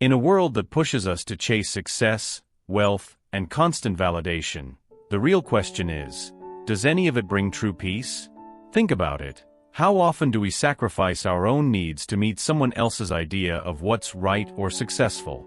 In a world that pushes us to chase success, wealth, and constant validation, the real question is, does any of it bring true peace? Think about it. How often do we sacrifice our own needs to meet someone else's idea of what's right or successful?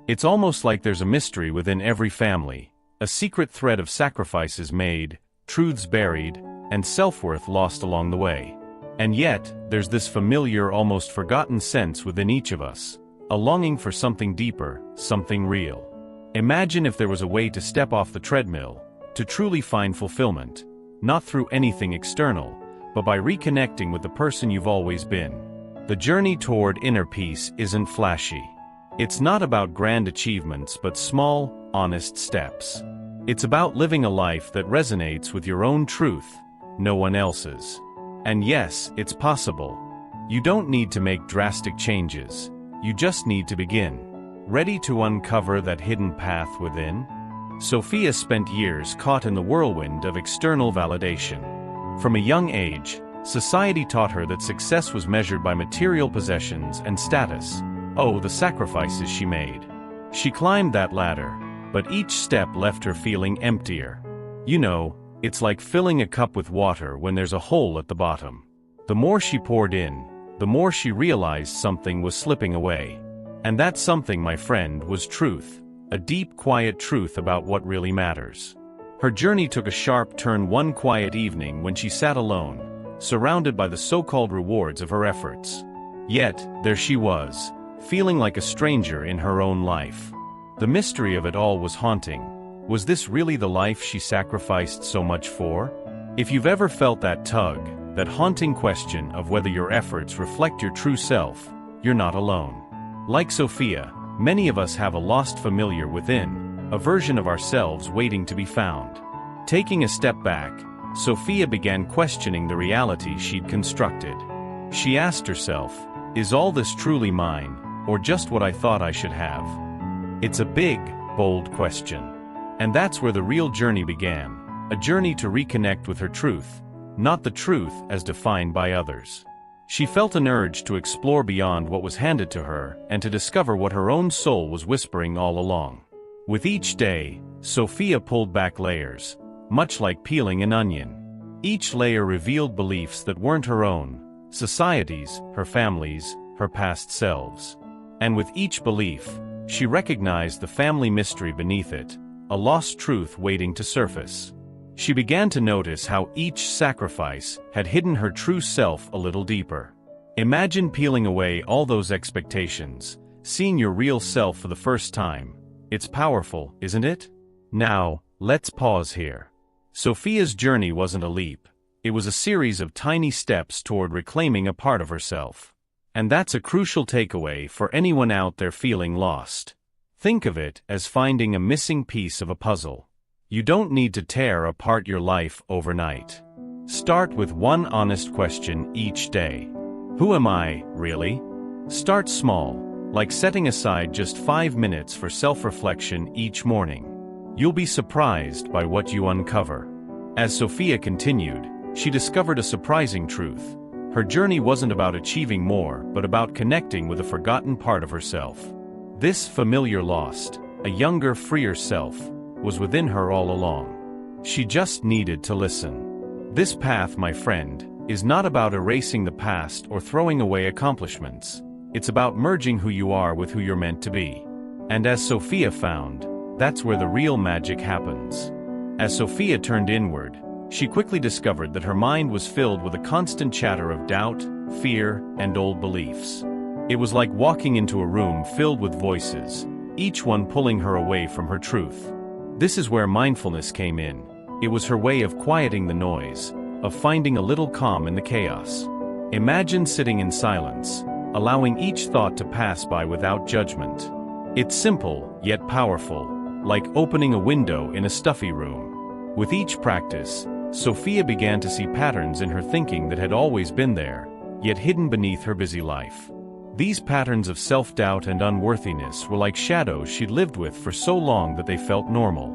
It's almost like there's a mystery within every family, a secret thread of sacrifices made, truths buried, and self-worth lost along the way. And yet, there's this familiar, almost forgotten sense within each of us, a longing for something deeper, something real. Imagine if there was a way to step off the treadmill, to truly find fulfillment, not through anything external, but by reconnecting with the person you've always been. The journey toward inner peace isn't flashy. It's not about grand achievements but small, honest steps. It's about living a life that resonates with your own truth, no one else's. And yes, it's possible. You don't need to make drastic changes. You just need to begin. Ready to uncover that hidden path within? Sophia spent years caught in the whirlwind of external validation. From a young age, society taught her that success was measured by material possessions and status. Oh, the sacrifices she made. She climbed that ladder, but each step left her feeling emptier. You know, it's like filling a cup with water when there's a hole at the bottom. The more she poured in, the more she realized something was slipping away. And that something, my friend, was truth. A deep, quiet truth about what really matters. Her journey took a sharp turn one quiet evening when she sat alone, surrounded by the so-called rewards of her efforts. Yet, there she was, feeling like a stranger in her own life. The mystery of it all was haunting. Was this really the life she sacrificed so much for? If you've ever felt that tug, that haunting question of whether your efforts reflect your true self, you're not alone. Like Sophia, many of us have a lost familiar within, a version of ourselves waiting to be found. Taking a step back, Sophia began questioning the reality she'd constructed. She asked herself, is all this truly mine, or just what I thought I should have? It's a big, bold question. And that's where the real journey began, a journey to reconnect with her truth, not the truth as defined by others. She felt an urge to explore beyond what was handed to her and to discover what her own soul was whispering all along. With each day, Sophia pulled back layers, much like peeling an onion. Each layer revealed beliefs that weren't her own, society's, her family's, her past selves. And with each belief, she recognized the family mystery beneath it, a lost truth waiting to surface. She began to notice how each sacrifice had hidden her true self a little deeper. Imagine peeling away all those expectations, seeing your real self for the first time. It's powerful, isn't it? Now, let's pause here. Sophia's journey wasn't a leap. It was a series of tiny steps toward reclaiming a part of herself. And that's a crucial takeaway for anyone out there feeling lost. Think of it as finding a missing piece of a puzzle. You don't need to tear apart your life overnight. Start with one honest question each day. Who am I, really? Start small, like setting aside just 5 minutes for self-reflection each morning. You'll be surprised by what you uncover. As Sophia continued, she discovered a surprising truth. Her journey wasn't about achieving more, but about connecting with a forgotten part of herself. This familiar lost, a younger, freer self, was within her all along. She just needed to listen. This path, my friend, is not about erasing the past or throwing away accomplishments. It's about merging who you are with who you're meant to be. And as Sophia found, that's where the real magic happens. As Sophia turned inward, she quickly discovered that her mind was filled with a constant chatter of doubt, fear, and old beliefs. It was like walking into a room filled with voices, each one pulling her away from her truth. This is where mindfulness came in. It was her way of quieting the noise, of finding a little calm in the chaos. Imagine sitting in silence, allowing each thought to pass by without judgment. It's simple, yet powerful, like opening a window in a stuffy room. With each practice, Sophia began to see patterns in her thinking that had always been there, yet hidden beneath her busy life. These patterns of self-doubt and unworthiness were like shadows she'd lived with for so long that they felt normal.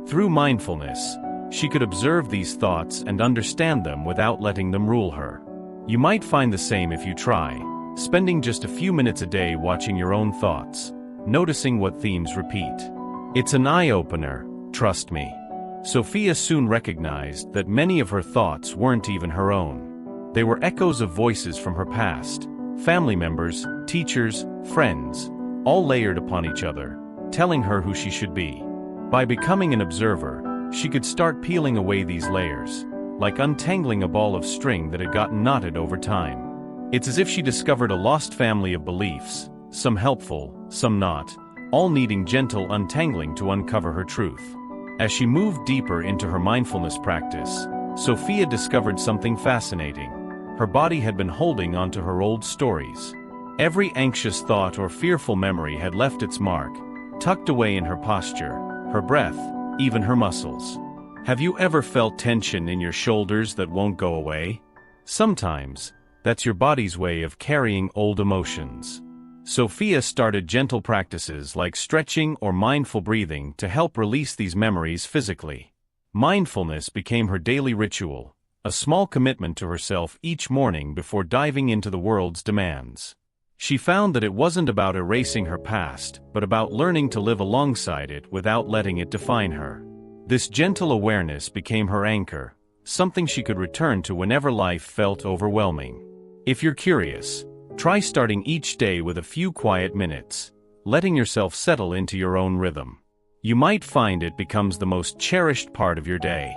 Through mindfulness, she could observe these thoughts and understand them without letting them rule her. You might find the same if you try. spending just a few minutes a day watching your own thoughts, noticing what themes repeat. It's an eye-opener, trust me. Sophia soon recognized that many of her thoughts weren't even her own. They were echoes of voices from her past, family members, teachers, friends, all layered upon each other, telling her who she should be. By becoming an observer, she could start peeling away these layers, like untangling a ball of string that had gotten knotted over time. It's as if she discovered a lost family of beliefs, some helpful, some not, all needing gentle untangling to uncover her truth. As she moved deeper into her mindfulness practice, Sophia discovered something fascinating. Her body had been holding onto her old stories. Every anxious thought or fearful memory had left its mark, tucked away in her posture, her breath, even her muscles. Have you ever felt tension in your shoulders that won't go away? Sometimes, that's your body's way of carrying old emotions. Sophia started gentle practices like stretching or mindful breathing to help release these memories physically. Mindfulness became her daily ritual, a small commitment to herself each morning before diving into the world's demands. She found that it wasn't about erasing her past, but about learning to live alongside it without letting it define her. This gentle awareness became her anchor, something she could return to whenever life felt overwhelming. If you're curious, try starting each day with a few quiet minutes, letting yourself settle into your own rhythm. You might find it becomes the most cherished part of your day.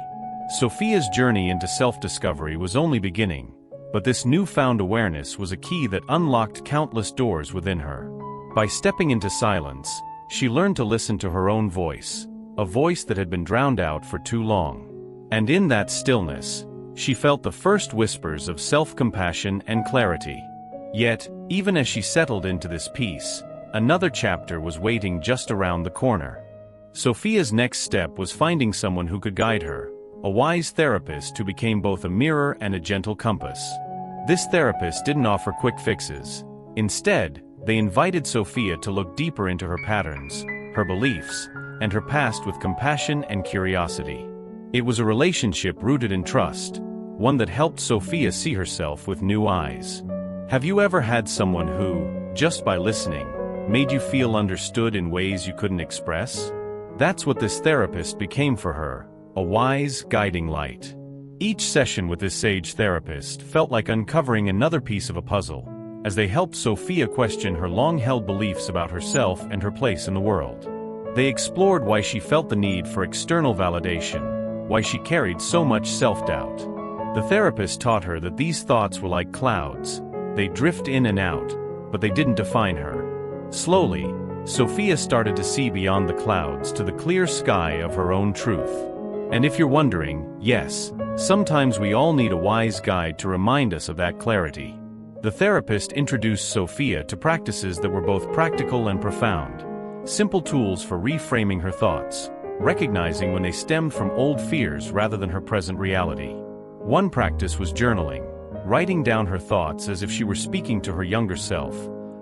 Sophia's journey into self-discovery was only beginning, but this newfound awareness was a key that unlocked countless doors within her. By stepping into silence, she learned to listen to her own voice, a voice that had been drowned out for too long. And in that stillness, she felt the first whispers of self-compassion and clarity. Yet, even as she settled into this peace, another chapter was waiting just around the corner. Sophia's next step was finding someone who could guide her, a wise therapist who became both a mirror and a gentle compass. This therapist didn't offer quick fixes. Instead, they invited Sophia to look deeper into her patterns, her beliefs, and her past with compassion and curiosity. It was a relationship rooted in trust, one that helped Sophia see herself with new eyes. Have you ever had someone who, just by listening, made you feel understood in ways you couldn't express? That's what this therapist became for her, a wise, guiding light. Each session with this sage therapist felt like uncovering another piece of a puzzle, as they helped Sophia question her long-held beliefs about herself and her place in the world. They explored why she felt the need for external validation, why she carried so much self-doubt. The therapist taught her that these thoughts were like clouds. They drift in and out, but they didn't define her. Slowly, Sophia started to see beyond the clouds to the clear sky of her own truth. And if you're wondering, yes, sometimes we all need a wise guide to remind us of that clarity. The therapist introduced Sophia to practices that were both practical and profound, simple tools for reframing her thoughts, recognizing when they stemmed from old fears rather than her present reality. One practice was journaling, writing down her thoughts as if she were speaking to her younger self,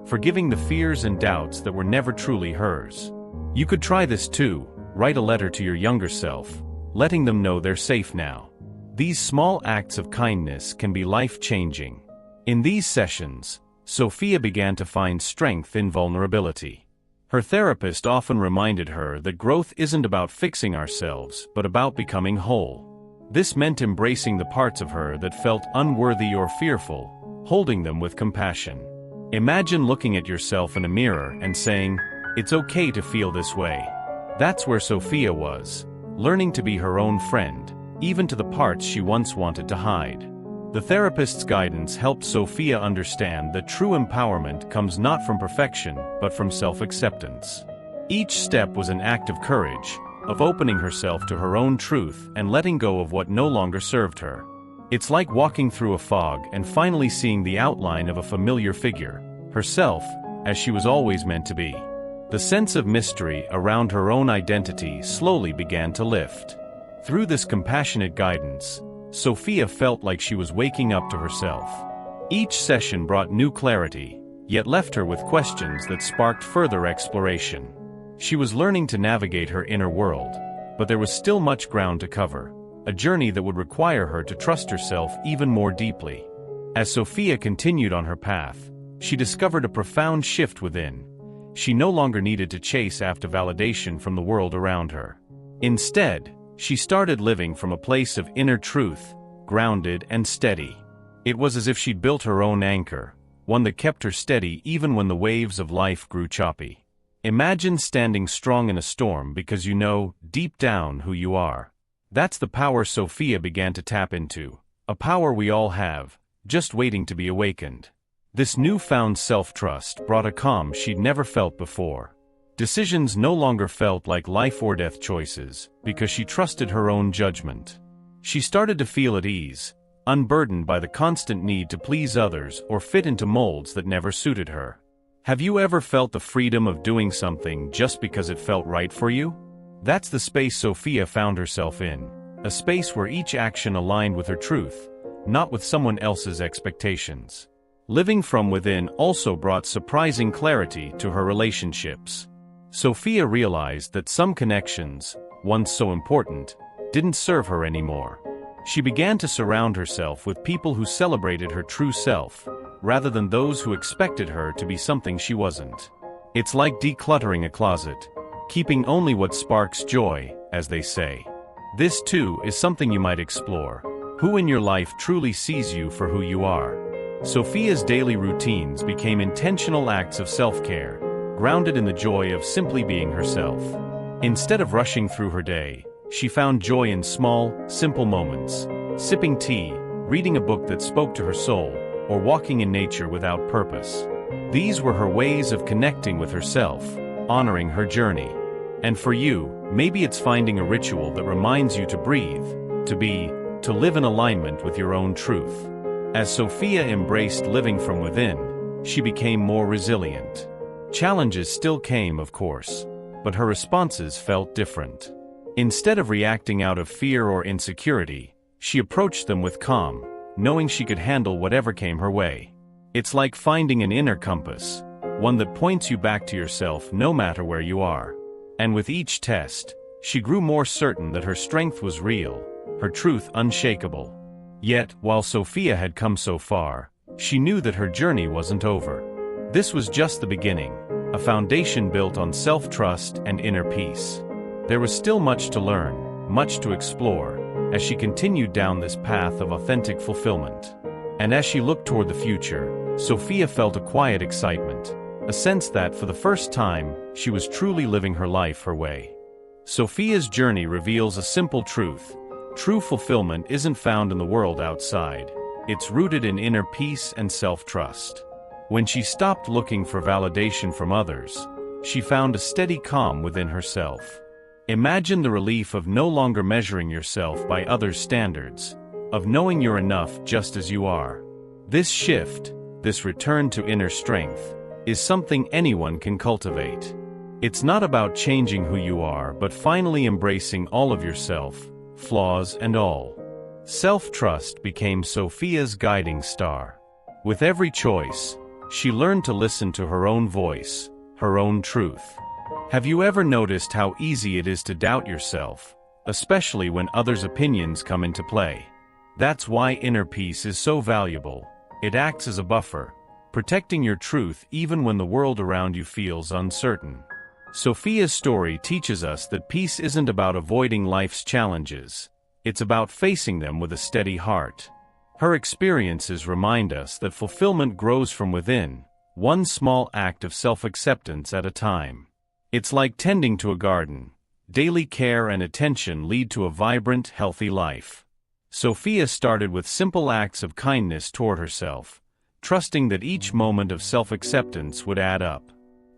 forgiving the fears and doubts that were never truly hers. You could try this too, write a letter to your younger self, letting them know they're safe now. These small acts of kindness can be life-changing. In these sessions, Sophia began to find strength in vulnerability. Her therapist often reminded her that growth isn't about fixing ourselves, but about becoming whole. This meant embracing the parts of her that felt unworthy or fearful, holding them with compassion. Imagine looking at yourself in a mirror and saying, "It's okay to feel this way." That's where Sophia was, learning to be her own friend, even to the parts she once wanted to hide. The therapist's guidance helped Sophia understand that true empowerment comes not from perfection, but from self-acceptance. Each step was an act of courage, of opening herself to her own truth and letting go of what no longer served her. It's like walking through a fog and finally seeing the outline of a familiar figure, herself, as she was always meant to be. The sense of mystery around her own identity slowly began to lift. Through this compassionate guidance, Sophia felt like she was waking up to herself. Each session brought new clarity, yet left her with questions that sparked further exploration. She was learning to navigate her inner world, but there was still much ground to cover, a journey that would require her to trust herself even more deeply. As Sophia continued on her path, she discovered a profound shift within. She no longer needed to chase after validation from the world around her. Instead, she started living from a place of inner truth, grounded and steady. It was as if she'd built her own anchor, one that kept her steady even when the waves of life grew choppy. Imagine standing strong in a storm because you know, deep down, who you are. That's the power Sophia began to tap into, a power we all have, just waiting to be awakened. This newfound self-trust brought a calm she'd never felt before. Decisions no longer felt like life-or-death choices, because she trusted her own judgment. She started to feel at ease, unburdened by the constant need to please others or fit into molds that never suited her. Have you ever felt the freedom of doing something just because it felt right for you? That's the space Sophia found herself in, a space where each action aligned with her truth, not with someone else's expectations. Living from within also brought surprising clarity to her relationships. Sophia realized that some connections, once so important, didn't serve her anymore. She began to surround herself with people who celebrated her true self, rather than those who expected her to be something she wasn't. It's like decluttering a closet, keeping only what sparks joy, as they say. This too is something you might explore. Who in your life truly sees you for who you are? Sophia's daily routines became intentional acts of self-care, grounded in the joy of simply being herself. Instead of rushing through her day, she found joy in small, simple moments, sipping tea, reading a book that spoke to her soul, or walking in nature without purpose. These were her ways of connecting with herself, honoring her journey. And for you, maybe it's finding a ritual that reminds you to breathe, to be, to live in alignment with your own truth. As Sophia embraced living from within, she became more resilient. Challenges still came, of course, but her responses felt different. Instead of reacting out of fear or insecurity, she approached them with calm, knowing she could handle whatever came her way. It's like finding an inner compass, one that points you back to yourself no matter where you are. And with each test, she grew more certain that her strength was real, her truth unshakable. Yet, while Sophia had come so far, she knew that her journey wasn't over. This was just the beginning, a foundation built on self-trust and inner peace. There was still much to learn, much to explore, as she continued down this path of authentic fulfillment. And as she looked toward the future, Sophia felt a quiet excitement, a sense that, for the first time, she was truly living her life her way. Sophia's journey reveals a simple truth. True fulfillment isn't found in the world outside. It's rooted in inner peace and self-trust. When she stopped looking for validation from others, she found a steady calm within herself. Imagine the relief of no longer measuring yourself by others' standards, of knowing you're enough just as you are. This shift, this return to inner strength, is something anyone can cultivate. It's not about changing who you are, but finally embracing all of yourself, flaws and all. Self-trust became Sophia's guiding star. With every choice, she learned to listen to her own voice, her own truth. Have you ever noticed how easy it is to doubt yourself, especially when others' opinions come into play? That's why inner peace is so valuable. It acts as a buffer, protecting your truth even when the world around you feels uncertain. Sophia's story teaches us that peace isn't about avoiding life's challenges. It's about facing them with a steady heart. Her experiences remind us that fulfillment grows from within, one small act of self-acceptance at a time. It's like tending to a garden. Daily care and attention lead to a vibrant, healthy life. Sophia started with simple acts of kindness toward herself, trusting that each moment of self-acceptance would add up.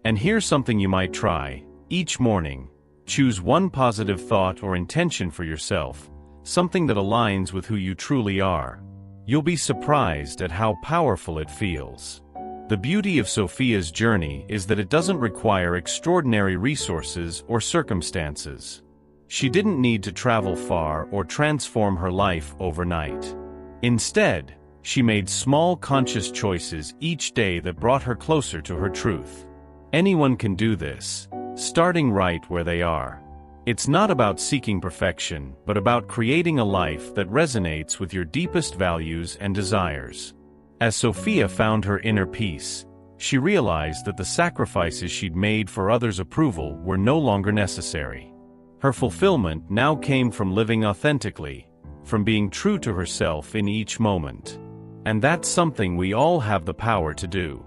And here's something you might try. Each morning, choose one positive thought or intention for yourself, something that aligns with who you truly are. You'll be surprised at how powerful it feels. The beauty of Sophia's journey is that it doesn't require extraordinary resources or circumstances. She didn't need to travel far or transform her life overnight. Instead, she made small conscious choices each day that brought her closer to her truth. Anyone can do this, starting right where they are. It's not about seeking perfection, but about creating a life that resonates with your deepest values and desires. As Sophia found her inner peace, She realized that the sacrifices she'd made for others' approval were no longer necessary. Her fulfillment now came from living authentically, from being true to herself in each moment. And that's something we all have the power to do.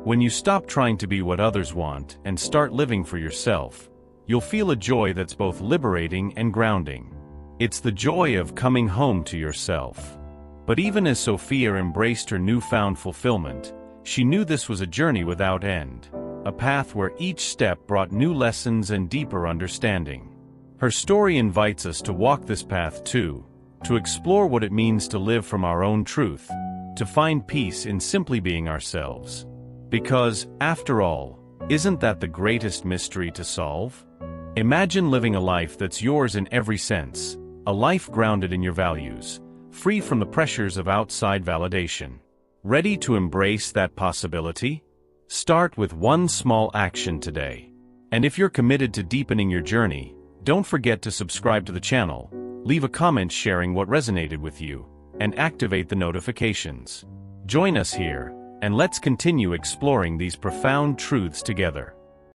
When you stop trying to be what others want and start living for yourself, you'll feel a joy that's both liberating and grounding. It's the joy of coming home to yourself. But even as Sophia embraced her newfound fulfillment, she knew this was a journey without end, a path where each step brought new lessons and deeper understanding. Her story invites us to walk this path too, to explore what it means to live from our own truth, to find peace in simply being ourselves. Because, after all, isn't that the greatest mystery to solve? Imagine living a life that's yours in every sense, a life grounded in your values, free from the pressures of outside validation. Ready to embrace that possibility? Start with one small action today. And if you're committed to deepening your journey, don't forget to subscribe to the channel, leave a comment sharing what resonated with you, and activate the notifications. Join us here, and let's continue exploring these profound truths together.